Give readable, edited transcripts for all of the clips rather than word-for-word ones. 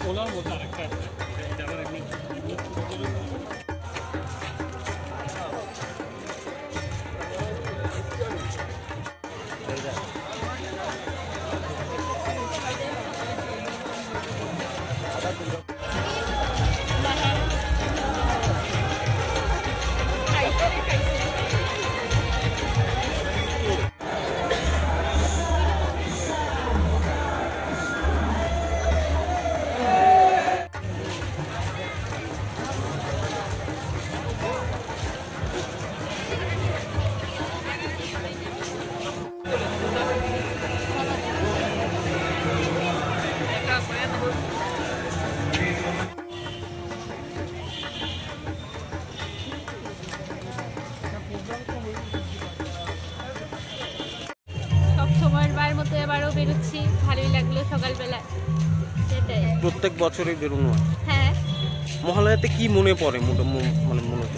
ওলার মতো আরেকটা আছে, এটা আবার এমনি সময়ের মতো এবারও বেরোচ্ছি, ভালোই লাগলো সকালবেলা। সেটাই প্রত্যেক বছরই বেরোনো হয়। হ্যাঁ, মহালয়াতে কি মনে পড়ে মানে মূলত?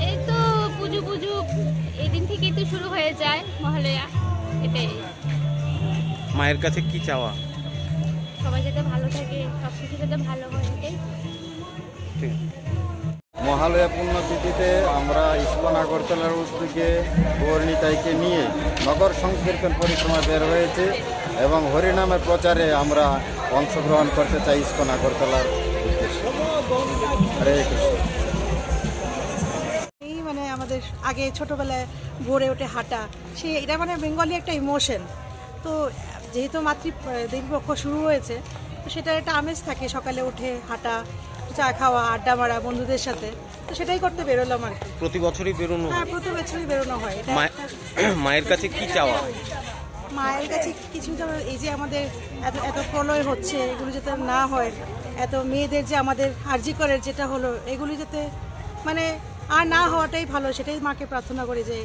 এই তো পুজো এই দিন থেকেই তো শুরু হয়ে যায় মহালয়া। এটাই মায়ের কাছে কি চাওয়া? সবাই যাতে ভালো থাকে, সব কিছু যাতে ভালো হয়, এটাই। ঠিক। মহালয়া পুণ্যতিথিতে আমরা ইস্কন আগরতলার উদ্যোগে গৌরনিতাইকে নিয়ে নগর সংকীর্তন পরিক্রমা বের হয়েছে এবং হরিনামের প্রচারে আমরা অংশগ্রহণ করতে চাই ইস্কন আগরতলার উদ্দেশ্যে। হরে কৃষ্ণ। এই মানে আমাদের আগে ছোটবেলায় ভোরে ওঠে হাঁটা, এটা মানে বেঙ্গলি একটা ইমোশন। তো যেহেতু দেবীপক্ষ শুরু হয়েছে, তো সেটার একটা আমেজ থাকে, সকালে উঠে হাঁটা, চা খাওয়া, আড্ডা মারা বন্ধুদের সাথে। তো সেটাই করতে বেরোলাম আর কি। প্রতি বছরই বেরোনো? হ্যাঁ, প্রতি বছরই বেরোনো হয়। মায়ের কাছে কি চাওয়া? মায়ের কাছে কিছু যেমন এই যে আমাদের এত প্রলয় হচ্ছে, এগুলো যাতে না হয়, এত মেয়েদের যে আমাদের আরজি করের যেটা হলো, এগুলি যাতে মানে আর না হওয়াটাই ভালো, সেটাই মাকে প্রার্থনা করি যে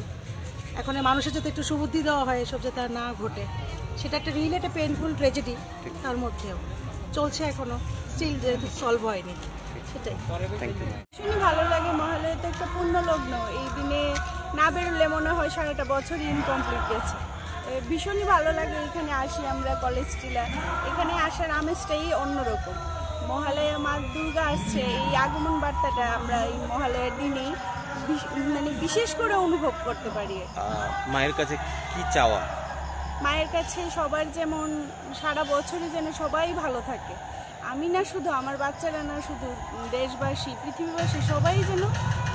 এখন মানুষের যাতে একটু সুবুদ্ধি দেওয়া হয়, এসব যাতে আর না ঘটে। সেটা একটা রিয়েলি একটা পেইনফুল ট্র্যাজেডি, তার মধ্যেও চলছে এখনো, স্টিল যেহেতু সলভ হয়নি, সেটাই। ভীষণই ভালো লাগে। মহালয়া তো একটা পুণ্য লগ্ন, এই দিনে না বেরোলে মনে হয় সারাটা বছর ইনকমপ্লিট গেছে। ভীষণই ভালো লাগে। এখানে আসি আমরা কলেজ টিলা, এখানে আসার আমেজটাই অন্যরকম। মহালয়া মা দুর্গা আসছে, এই আগমন বার্তাটা আমরা এই মহালয়ার দিনেই মানে বিশেষ করে অনুভব করতে পারি। মায়ের কাছে কি চাওয়া? মায়ের কাছে সবার যেমন সারা বছরই যেন সবাই ভালো থাকে, আমি না শুধু, আমার বাচ্চারা না শুধু, দেশবাসী, পৃথিবীবাসী সবাই যেন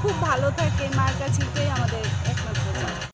খুব ভালো থাকে। মার কাছে এটাই আমাদের একমাত্র চাওয়া।